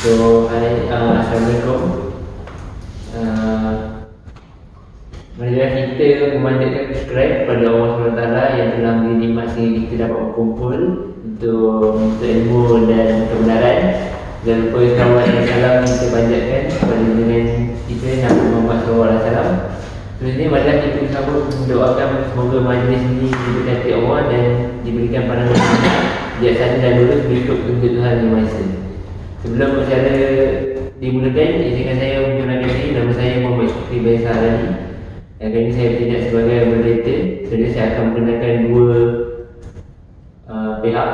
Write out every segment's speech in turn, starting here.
Assalamualaikum. Uh, Marilah kita memanjatkan syukur kepada Allah SWT yang telah memberi nikmat sehingga kita dapat berkumpul untuk ilmu dan kebenaran. Dan lupa kawan dan salam kita panjatkan kepada dengan kita Nabi Muhammad SAW. Sebenarnya marilah kita bersama mendoakan semoga majlis ini diberkati Allah dan diberikan pandangan bijaksana dan lurus berikut petunjuk Tuhan Yang Maha Esa. Sebelum acara dimulakan, izinkan saya memperkenalkan diri. Nama saya Muhammad Syukri bin Saharani. Kali ini saya bertindak sebagai moderator. Jadi saya akan memperkenalkan dua pihak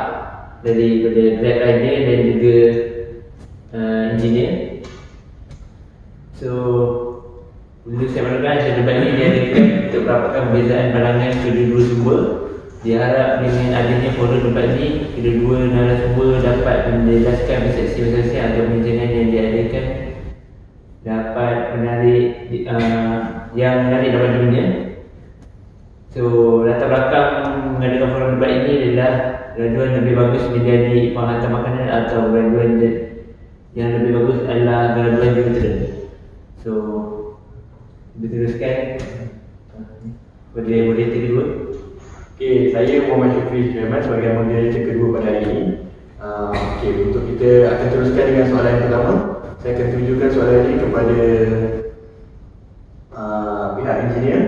daripada Grab Rider dan juga engineer. So, dulu saya mulakan acara debat ini diadakan untuk merapatkan perbezaan pandangan kedua-dua sumber. Diharap dengan adanya forum debat ini, kedua-dua narasumber dapat menjelaskan persepsi masing-masing atau perbincangan yang diadakan dapat menarik yang menarik dapat dunia. So, latar belakang mengadakan forum debat ini adalah graduan lebih bagus menjadi penghantar makanan atau graduan yang lebih bagus adalah graduan jurutera. So, diteruskan pada moderator kedua. Okey, saya Muhammad Syukri Sulaiman sebagai moderator kedua pada hari ini. Okey, untuk kita akan teruskan dengan soalan yang pertama. Saya akan tunjukkan soalan ini kepada pihak engineer.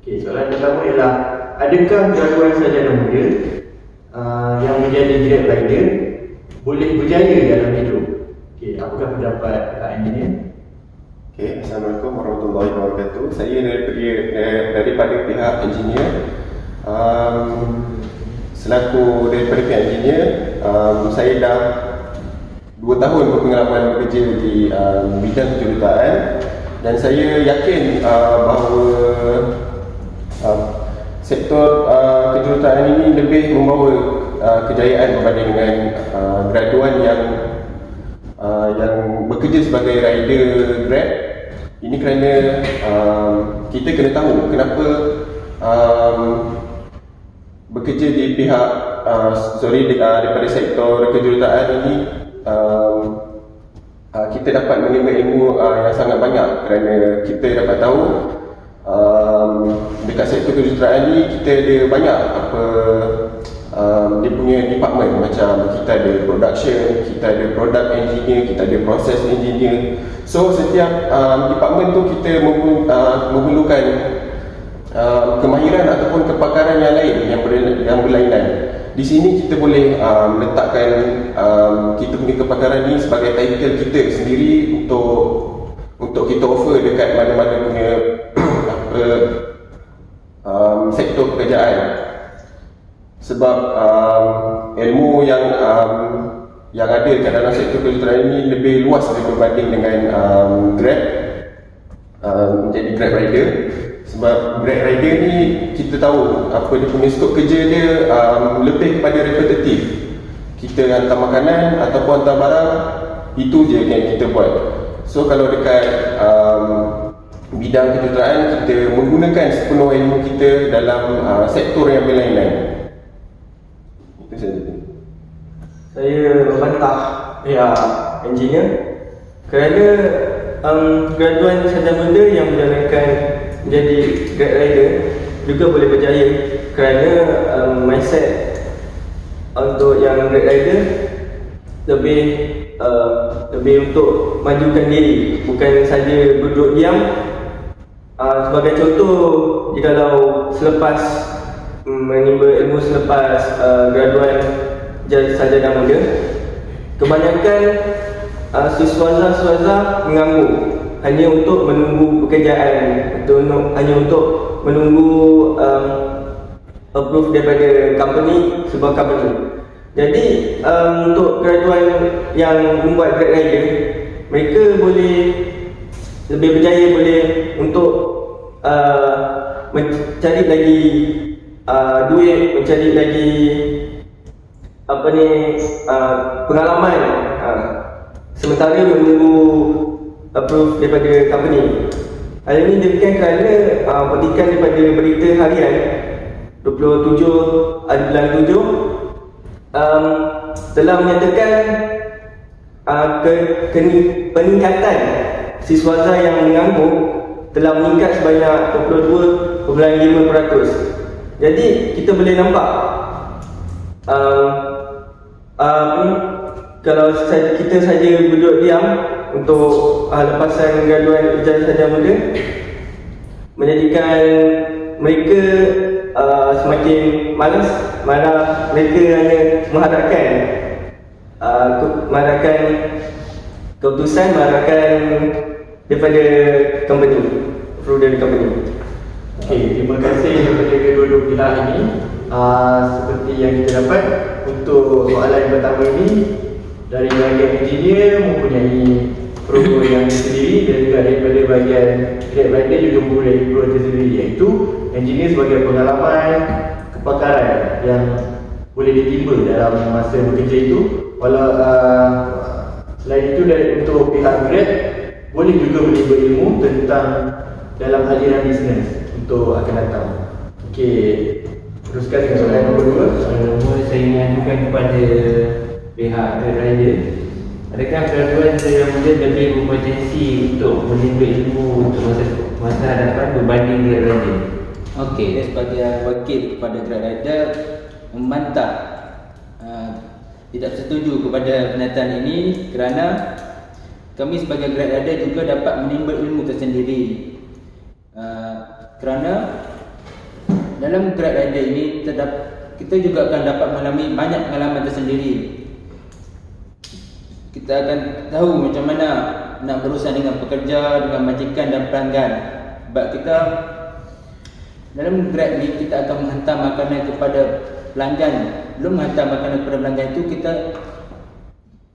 Okey, soalan pertama ialah, adakah graduan sarjana muda yang menjadi Grab Rider boleh berjaya dalam hidup? Okey, apakah pendapat pihak engineer? Okay, Assalamualaikum warahmatullahi wabarakatuh. Saya daripada pihak engineer. Selaku daripada pihak engineer, saya dah 2 tahun berpengalaman bekerja di bidang kejuruteraan dan saya yakin bahawa sektor kejuruteraan ini lebih membawa kejayaan berbanding dengan graduan yang bekerja sebagai rider Grab. Ini kerana kita kena tahu kenapa bekerja di pihak daripada sektor kejuruteraan ini kita dapat menerima ilmu yang sangat banyak, kerana kita dapat tahu dekat sektor kejuruteraan ini kita ada banyak dia punya department, macam kita ada production, kita ada product engineer, kita ada process engineer. So setiap department tu kita memerlukan kemahiran ataupun kepakaran yang lain yang berlainan. Di sini kita boleh meletakkan kita punya kepakaran ni sebagai title kita sendiri untuk kita offer dekat mana-mana punya sektor pekerjaan. Sebab ilmu yang ada kat dalam sektor kejuruteraan ini lebih luas berbanding dengan Grab, menjadi Grab Rider. Sebab Grab Rider ni kita tahu apa dia punya skop kerja dia lebih kepada repetitif. Kita hantar makanan ataupun hantar barang, itu je yang kita buat. So kalau dekat bidang kejuruteraan, kita menggunakan sepenuh ilmu kita dalam sektor yang berlainan. Itu saja. Saya membantah pihak engineer kerana graduan sarjana muda yang menjalankan menjadi Grab Rider juga boleh berjaya, kerana mindset untuk yang Grab Rider lebih untuk majukan diri, bukan saja duduk diam. Sebagai contoh, jikalau selepas menimba ilmu selepas graduan sarjana muda, kebanyakan siswa-siswa menganggur hanya untuk menunggu pekerjaan, hanya untuk menunggu approve daripada company, sebuah company. Jadi untuk graduan yang membuat Grab Rider, mereka boleh lebih berjaya, boleh untuk mencari lagi duit, mencari lagi pengalaman, sementara menunggu approve daripada company. Hal ini demikian kerana petikan daripada berita harian 27 bulan 7 telah menyatakan peningkatan siswaza yang menganggur telah meningkat sebanyak 22.5%. Jadi kita boleh nampak kalau kita saja duduk diam untuk lepasan graduan ijazah sarjana muda, menjadikan mereka semakin malas, malah mereka hanya mengharapkan keputusan, mengharapkan daripada company, approve dari company. Okey, terima kasih kepada kedua-dua pihak ini. Seperti yang kita dapat untuk soalan yang pertama ini, dari bahagian engineer mempunyai program yang sendiri, dan juga daripada bahagian grad rider juga mempunyai program tersendiri, iaitu engineer sebagai pengalaman kepakaran yang boleh ditimba dalam masa bekerja itu. Walau selain itu, dari untuk pihak grad boleh juga menimba ilmu tentang dalam aliran bisnes untuk akan datang. Okey, teruskan dengan soalan nombor 2. Soalan nombor saya ingin ajukan kepada pihak grad rider. Adakah graduan sarjana muda lebih berpotensi untuk menimba ilmu untuk masa hadapan berbanding grad rider? Okey, sebagai wakil kepada grad rider membantah, tidak setuju kepada pernyataan ini, kerana kami sebagai grad rider juga dapat menimba ilmu tersendiri. Kerana dalam grad rider ini kita juga akan dapat mengalami banyak pengalaman tersendiri. Kita akan tahu macam mana nak berurusan dengan pekerja, dengan majikan dan pelanggan. Sebab kita dalam grad ni kita akan menghantar makanan kepada pelanggan. Belum menghantar makanan kepada pelanggan itu, kita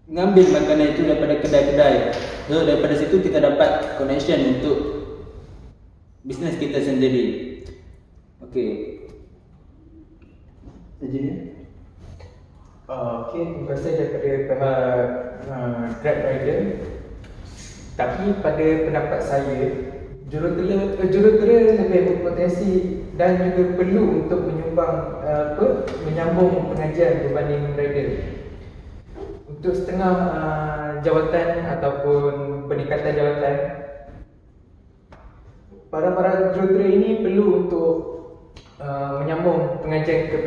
mengambil makanan itu daripada kedai-kedai. So daripada situ kita dapat connection untuk bisnes kita sendiri. Okey. Engineer. Okey, terima kasih daripada pihak grad rider. Tapi pada pendapat saya, jurutera lebih berpotensi dan juga perlu untuk menyambung pengajian berbanding rider. Untuk setengah jawatan ataupun peningkatan jawatan, para jurutera ini perlu untuk menyambung pengajian ke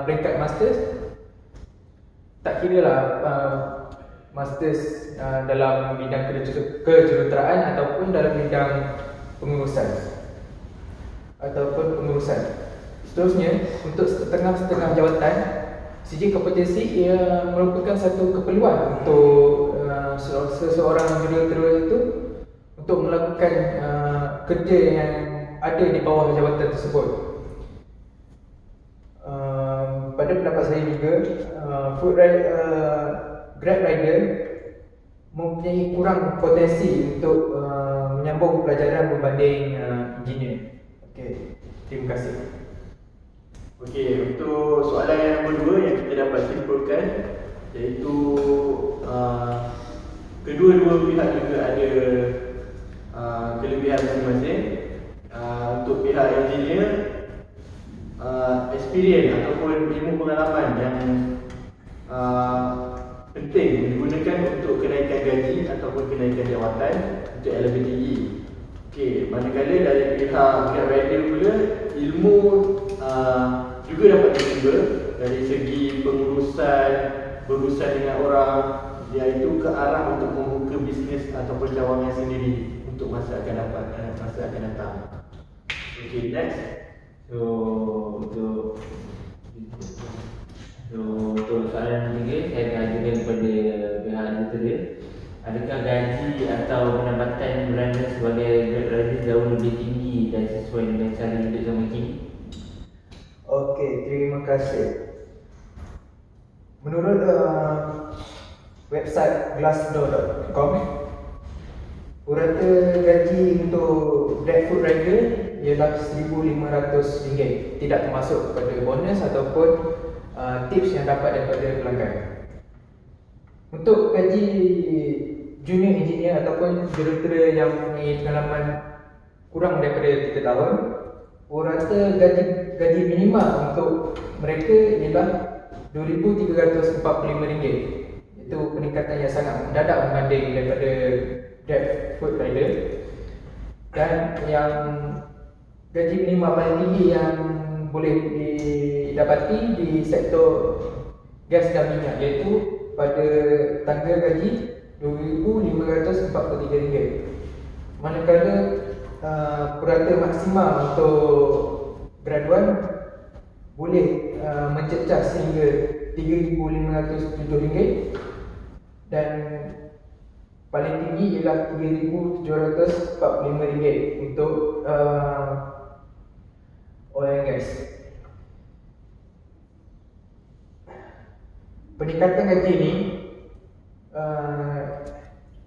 peringkat masters. Tak kira lah masters dalam bidang kejuruteraan ataupun dalam bidang pengurusan. Seterusnya, untuk setengah jawatan, segi kompetensi ia merupakan satu keperluan untuk seseorang jurutera itu untuk melakukan kerja yang ada di bawah jawatan tersebut. Pada pendapat saya juga, grad rider mempunyai kurang potensi untuk menyambung pelajaran berbanding engineer. Okey, terima kasih. Okey, untuk soalan yang nombor 2 yang kita dapat simpulkan, iaitu kedua-dua pihak juga ada kelebihan masing-masing. Untuk pihak engineer, experience ataupun ilmu pengalaman yang penting digunakan untuk kenaikan gaji ataupun kenaikan jawatan untuk yang lebih tinggi. Okey, manakala dari pihak grad rider pula, ilmu juga dapat ditimba dari segi pengurusan, berurusan dengan orang, iaitu ke arah untuk membuka bisnes ataupun cawangan sendiri untuk masa akan datang. Okey, next. Untuk soalan ketiga, saya akan ajukan kepada pihak jurutera. Adakah gaji atau pendapatan beranda sebagai grad rider jauh lebih tinggi dan sesuai dengan cara hidup zaman kini? Okey, terima kasih. Menurut website glassdoor.com, purata gaji untuk grad food rider ialah RM1,500, tidak termasuk kepada bonus ataupun tips yang dapat daripada pelanggan. Untuk gaji junior engineer ataupun jurutera yang mempunyai pengalaman kurang daripada 3 tahun, purata gaji minima untuk mereka ialah RM2,345, Itu peningkatan yang sangat mendadak berbanding daripada Grab Food Rider. Dan yang gaji minimum paling tinggi yang boleh didapati di sektor gas dan minyak, iaitu pada tangga gaji RM2,543. Manakala purata maksima untuk graduan boleh mencecah sehingga RM3,507 dan paling tinggi ialah RM3,745 untuk oil and gas. Peningkatan gaji ini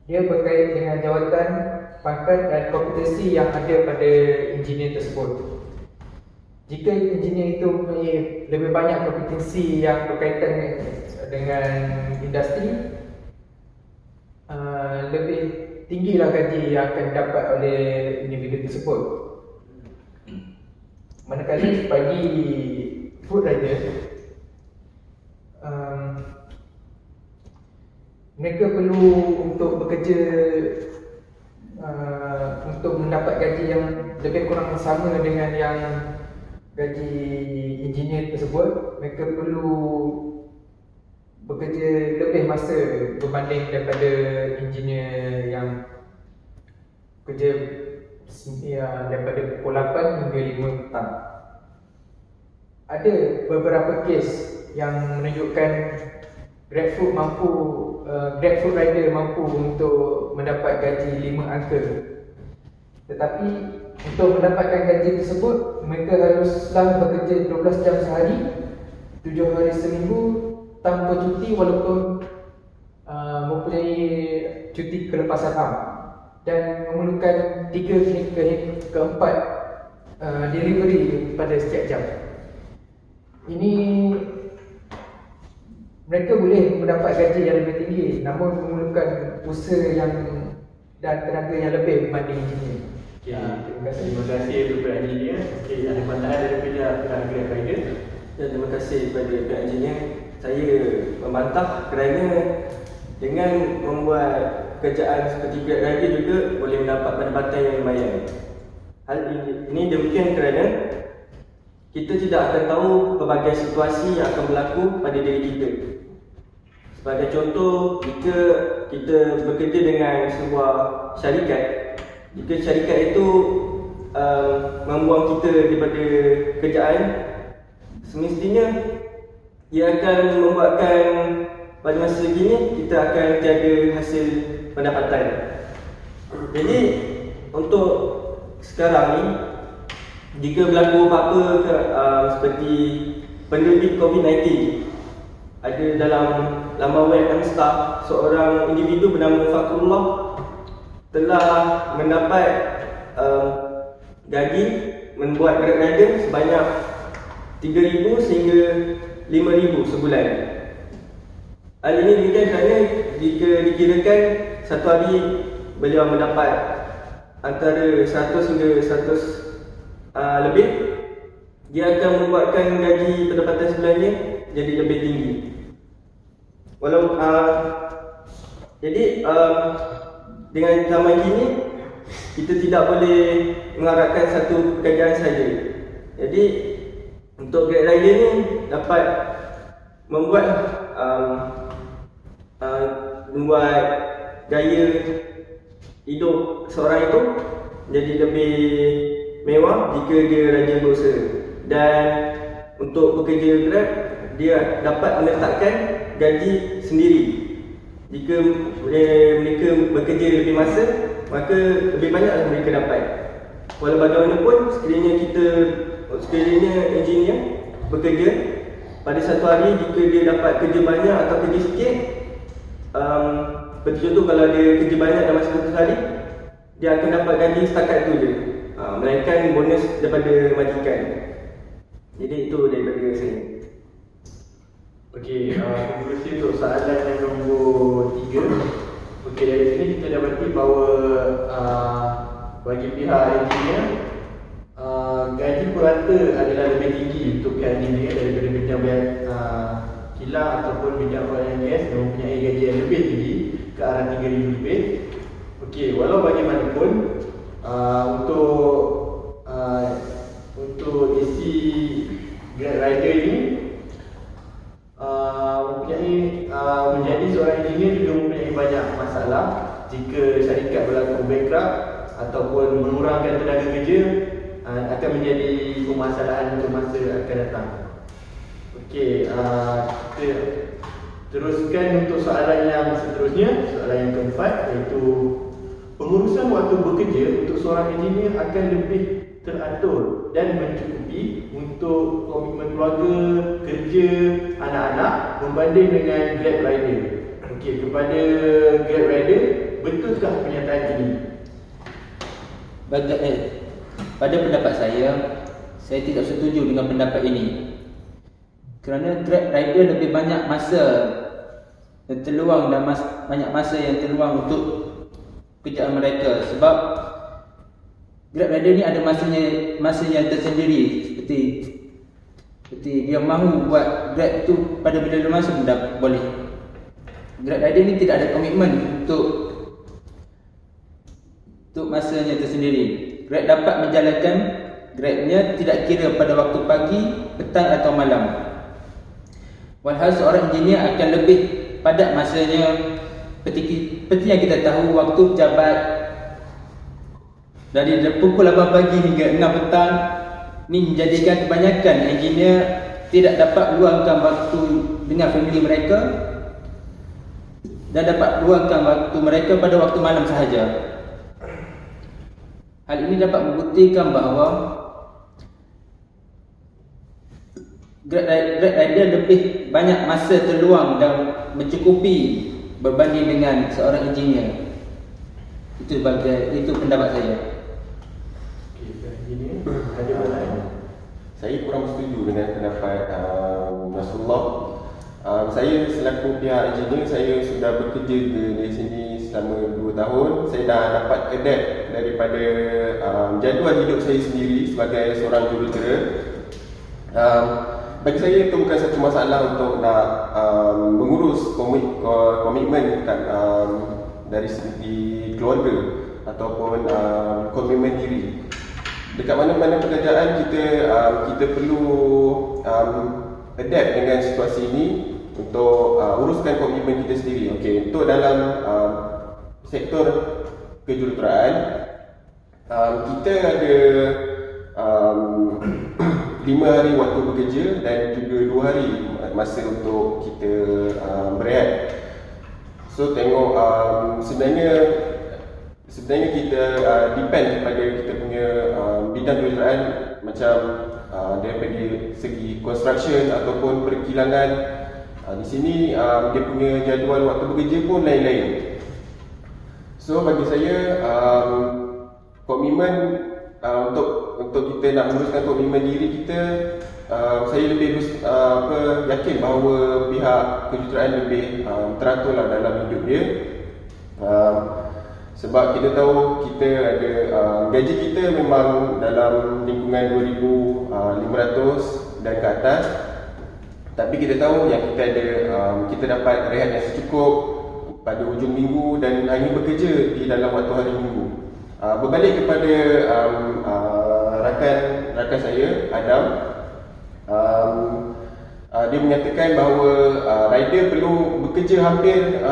dia berkait dengan jawatan, pangkat dan kompetensi yang ada pada engineer tersebut. Jika engineer itu mempunyai lebih banyak kompetensi yang berkaitan dengan industri, lebih tinggilah gaji yang akan didapat oleh individu tersebut. Manakala bagi food rider, mereka perlu untuk bekerja untuk mendapat gaji yang lebih kurang sama dengan yang gaji engineer tersebut. Mereka perlu bekerja lebih masa berbanding daripada engineer yang kerja daripada pukul 8 hingga 5 petang. Ada beberapa kes yang menunjukkan Grab Food Rider mampu untuk mendapat gaji 5 angka. Tetapi untuk mendapatkan gaji tersebut, mereka haruslah bekerja 12 jam sehari, 7 hari seminggu tanpa cuti, walaupun mempunyai cuti kelepasan am, dan memerlukan 3 hingga ke 4 delivery pada setiap jam. Ini mereka boleh mendapat gaji yang lebih tinggi, namun memerlukan usaha dan tenaga yang lebih berbanding engineer. Okay, terima kasih kepada engineer. Okay, ada pandangan daripada pihak Grab Rider? Ya, terima kasih kepada pihak engineer. Saya membantah kerana dengan membuat pekerjaan seperti Grab Rider juga boleh mendapat pendapatan yang lumayan. Hal ini demikian kerana kita tidak akan tahu pelbagai situasi yang akan berlaku pada diri kita. Sebagai contoh, jika kita bekerja dengan sebuah syarikat, jika syarikat itu membuang kita daripada kerjaan, semestinya ia akan membuatkan pada masa kini kita akan tiada hasil pendapatan. Jadi untuk sekarang ni, jika berlaku apa-apa seperti pandemik COVID-19, ada dalam laman web Amstar, seorang individu bernama Fakrullah telah mendapat gaji membuat Grab Rider sebanyak 3,000 sehingga 5,000 sebulan. Hal ini demikian kerana jika dikirakan satu hari beliau mendapat antara 100 hingga 100 lebih, dia akan membuatkan gaji pendapatan sebulannya jadi lebih tinggi. Jadi dengan zaman kini kita tidak boleh mengharapkan satu pekerjaan saja. Jadi untuk Grab Rider ni dapat membuat gaya hidup seorang itu jadi lebih mewah jika dia rajin berusaha. Dan untuk pekerja Grab, dia dapat menetapkan gaji sendiri. Jika mereka bekerja lebih masa, maka lebih banyaklah mereka dapat. Walau bagaimanapun, sekiranya engineer bekerja pada satu hari, jika dia dapat kerja banyak atau kerja sikit, seperti contoh kalau dia kerja banyak dalam satu hari, dia akan dapat gaji setakat itu je, melainkan bonus daripada majikan. Jadi itu daripada saya. Okey, konklusi untuk soalan yang nombor 3. Okey, dari sini kita dapati bahawa bagi pihak engineer, gaji purata adalah lebih tinggi untuk pihak engineer daripada bidang kilang ataupun bidang oil and PNS yang mempunyai gaji yang lebih tinggi ke arah 3,000 lebih. Okey, walau bagaimanapun untuk isi Grab Rider ini menjadi seorang engineer juga mempunyai banyak masalah. Jika syarikat berlaku bankrupt ataupun mengurangkan tenaga kerja, akan menjadi permasalahan untuk masa akan datang. Okey, kita teruskan untuk soalan yang seterusnya, soalan yang keempat, iaitu pengurusan waktu bekerja untuk seorang engineer akan lebih teratur dan mencukupi untuk komitmen keluarga, kerja, anak-anak berbanding dengan Grab Rider. Okey, kepada Grab Rider, betulkah pernyataan ini? Pada pendapat saya tidak setuju dengan pendapat ini. Kerana Grab Rider lebih banyak masa yang terluang dan banyak masa yang terluang untuk pekerjaan mereka. Sebab Grab Rider ni ada masanya tersendiri. Seperti dia mahu buat Grab tu pada bila dia masuk dah boleh. Grab Rider ni tidak ada komitmen untuk masanya tersendiri. Grab dapat menjalankan Grabnya tidak kira pada waktu pagi, petang atau malam. Walhal seorang engineer akan lebih padat masanya. Seperti yang kita tahu, waktu pejabat dari pukul 8 pagi hingga 6 petang ni menjadikan kebanyakan engineer tidak dapat luangkan waktu dengan family mereka dan dapat luangkan waktu mereka pada waktu malam sahaja. Hal ini dapat membuktikan bahawa Grab Rider lebih banyak masa terluang dan mencukupi berbanding dengan seorang engineer. Itu pendapat saya. Engineer, ada apa lain? Saya kurang setuju dengan pendapat Nasrullah. Saya selaku pihak engineer, saya sudah bekerja di sini selama 2 tahun. Saya dah dapat adapt daripada jadual hidup saya sendiri sebagai seorang jurutera. Bagi saya itu bukan satu masalah untuk nak mengurus komitmen dari segi keluarga ataupun komitmen diri. Dekat mana-mana pekerjaan kita perlu adapt dengan situasi ini untuk uruskan komitmen kita sendiri. Okey, untuk dalam sektor kejuruteraan, kita ada 5 hari waktu bekerja dan juga 2 hari masa untuk kita berehat. So tengok sebenarnya kita depend kepada kita punya bidang kejuruteraan, macam daripada segi construction ataupun perkilangan. Di sini dia punya jadual waktu bekerja pun lain-lain. So bagi saya komitmen untuk kita nak menguruskan komitmen diri kita, saya lebih yakin bahawa pihak kejuruteraan lebih teraturlah dalam hidup dia. Sebab kita tahu kita ada gaji kita memang dalam lingkungan 2,500 dan ke atas. Tapi kita tahu yang kita dapat rehat yang secukup pada hujung minggu dan hanya bekerja di dalam waktu hari minggu. Berbalik kepada rakan saya Adam, dia menyatakan bahawa rider perlu bekerja hampir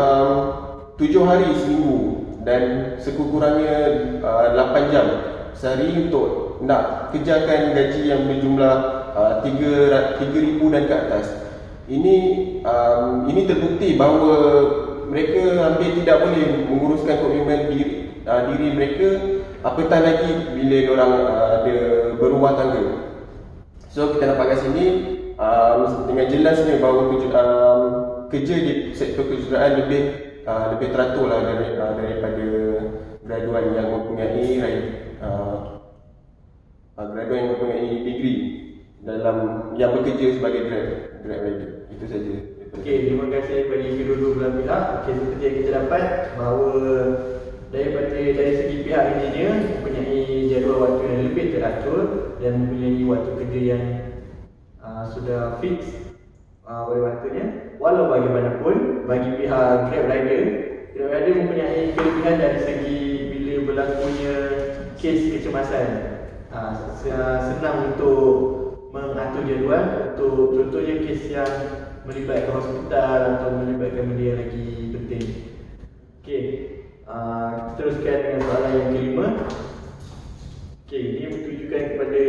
7 hari seminggu dan sekurang-kurangnya 8 jam sehari untuk nak kejarkan gaji yang berjumlah 3,000 dan ke atas. Ini terbukti bahawa mereka hampir tidak boleh menguruskan komitmen diri mereka, apatah lagi bila diorang ada berumah tangga. So kita nampak kat sini dengan jelasnya bahawa kerja di sektor kejuruteraan lebih teratur lah daripada graduan yang mempunyai degree dalam yang bekerja sebagai Grab rider. Itu saja. Okey, terima kasih kepada kedua-dua belah pihak. Okey, seperti yang kita dapat bahawa dari segi pihak engineer mempunyai jadual waktu yang lebih teratur dan mempunyai waktu kerja yang sudah fix oleh waktunya. Walau bagaimanapun bagi pihak Grab Rider mempunyai kelebihan dari segi bila berlakunya kes kecemasan. Senang untuk mengatur jadual untuk contohnya kes yang melibatkan hospital atau melibatkan benda yang lagi penting. Okey, teruskan dengan soalan yang kelima. Okey, ini ditujukan kepada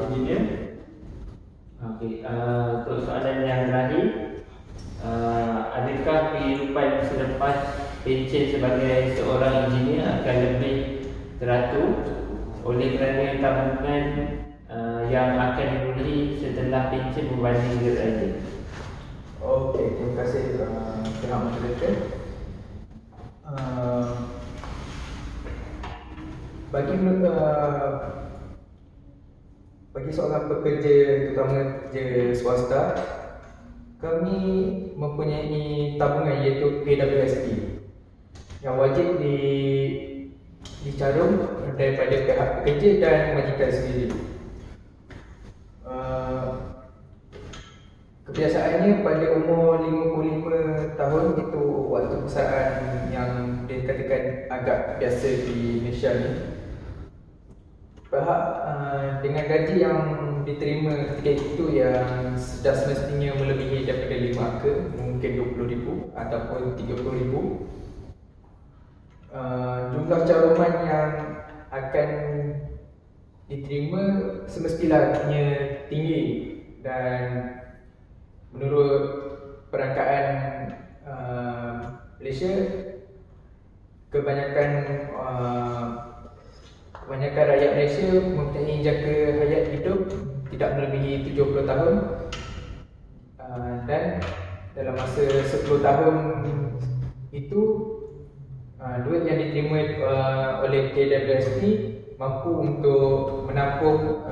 engineer. Okey, untuk soalan yang terakhir, adakah kehidupan selepas pencen sebagai seorang engineer akan lebih teratur oleh kerana tabungan yang akan diperolehi setelah pencen berbanding Grab Rider? Okey, terima kasih pihak moderator. Bagi seorang pekerja, terutama pekerja swasta, kami mempunyai tabungan iaitu PWSP yang wajib dicarum daripada pihak pekerja dan majikan sendiri. Kebiasaannya pada umur 55 tahun itu waktu perusahaan yang dikatakan agak biasa di Malaysia ni. Pihak dengan gaji yang diterima ketika itu yang sudah semestinya melebihi daripada 5 angka, mungkin 20,000 ataupun 30,000, jumlah caruman yang akan diterima semestinya tinggi. Dan menurut perangkaan Malaysia, kebanyakan rakyat Malaysia mempunyai jangka hayat hidup tidak melebihi 70 tahun, dan dalam masa 10 tahun itu duit yang diterima oleh KWSP mampu untuk menampung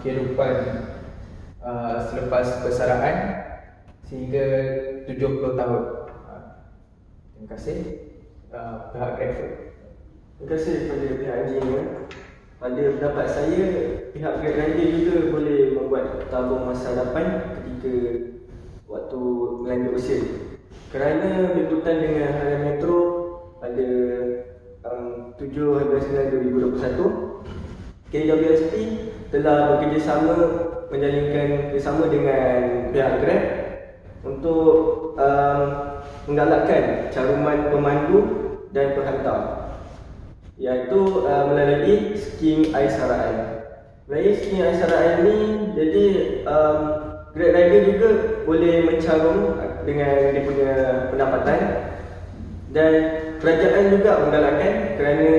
kehidupan selepas persaraan sehingga 70 tahun. Terima kasih pihak Grab. Terima kasih kepada pihak engineer. Pada pendapat saya, pihak Grab Rider juga boleh membuat tabung masa hadapan ketika waktu melanjut usia. Kerana berikutan dengan Harian Metro pada 7/9/2021, KWSP telah bekerjasama menjalinkan kerjasama dengan pihak Grab untuk menggalakkan caruman pemandu dan penghantar, iaitu melalui skim Aisaraan. Melalui skim Aisaraan ini, jadi Grab Rider juga boleh mencarum dengan dia punya pendapatan, dan kerajaan juga menggalakkan kerana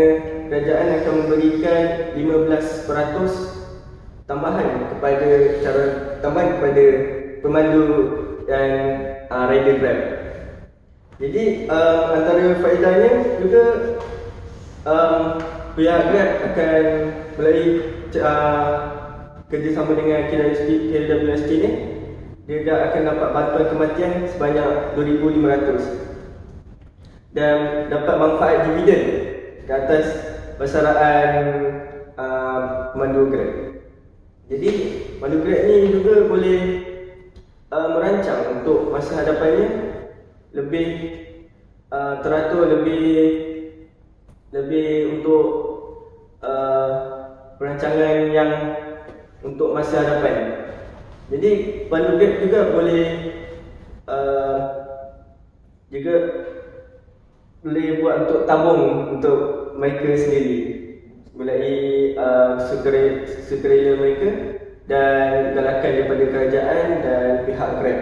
kerajaan akan memberikan 15% tambahan kepada pemandu dan rider Grab. Jadi antara faedahnya juga pihak Grab akan melalui kerjasama dengan KWSP ni, dia akan dapat bantuan kematian sebanyak 2,500 dan dapat manfaat dividen ke atas persaraan pemandu Grab. Jadi pemandu Grab ni juga boleh merancang untuk masa hadapannya lebih teratur, lebih untuk perancangan yang untuk masa hadapan. Jadi pemandu Grab juga boleh buat untuk tabung untuk mereka sendiri melalui sukarela mereka dan galakan daripada kerajaan dan pihak Grab.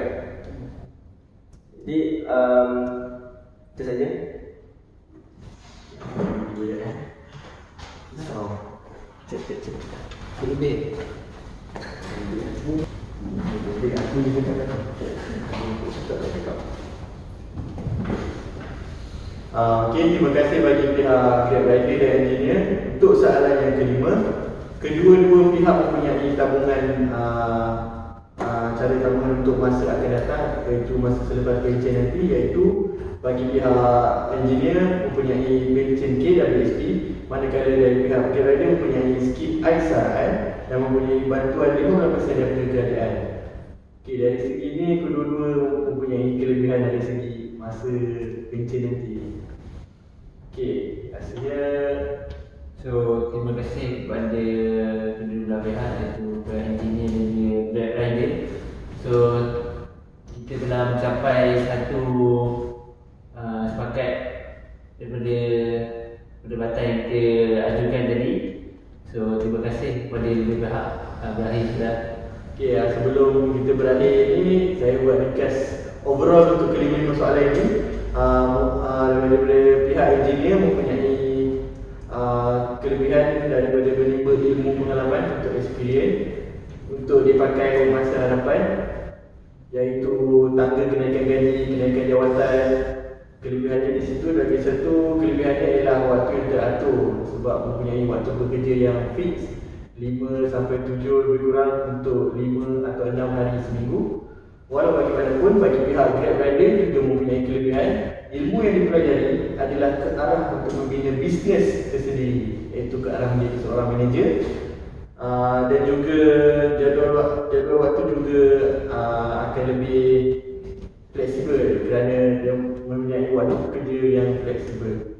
Jadi itu saja. Cek. Lebih. Okey, terima kasih bagi pihak Grab Rider dan engineer. Untuk soalan yang kelima, kedua-dua pihak mempunyai tabungan cara tabungan untuk masa akan datang, iaitu masa selepas pencen nanti, iaitu bagi pihak engineer mempunyai pencen KWSP, manakala dari pihak Grab Rider mempunyai skim Aisaraan dan mempunyai bantuan 15% daripada kerajaan. Okay, dari segi ni kedua-dua mempunyai kelebihan dari segi masa pencen nanti. Okay, rasanya So terima kasih kepada kedua belah pihak, iaitu pihak engineer dan juga Grab rider. So kita telah mencapai satu sepakat daripada perdebatan yang kita ajukan tadi. So terima kasih kepada kedua pihak. Berakhir sudah. okay, sebelum kita berakhir ni, saya buat ringkas overall untuk kelima soalan ini. Daripada pihak engineer mempunyai kelebihan daripada menimba ilmu pengalaman untuk experience untuk dipakai masa hadapan, iaitu tangga kenaikan gaji, kenaikan jawatan. Kelebihannya di situ, lagi satu kelebihannya ialah waktu yang teratur, sebab mempunyai waktu bekerja yang fix 5 sampai 7 lebih kurang untuk 5 atau 6 hari seminggu. Walau bagaimanapun, bagi pihak Grab rider juga mempunyai kelebihan. Ilmu yang dipelajari adalah ke arah untuk membina bisnes tersendiri, iaitu ke arah menjadi seorang manager. Dan juga jadual waktu juga akan lebih fleksibel kerana dia mempunyai waktu kerja yang fleksibel.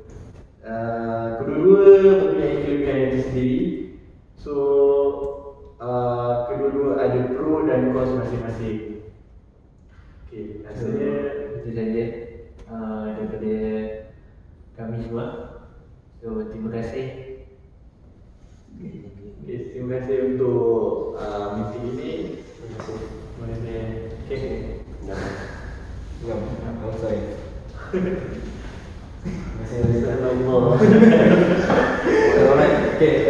Kedua-dua mempunyai kelebihan yang tersendiri. So kedua-dua ada pro dan cons masing-masing. Okay, rasanya Itu saja daripada kami semua. So terima kasih. okay, terima kasih untuk meeting ini. Terima kasih. Mengenai kek. Belum sorry. Terima kasih. Alright. Okay,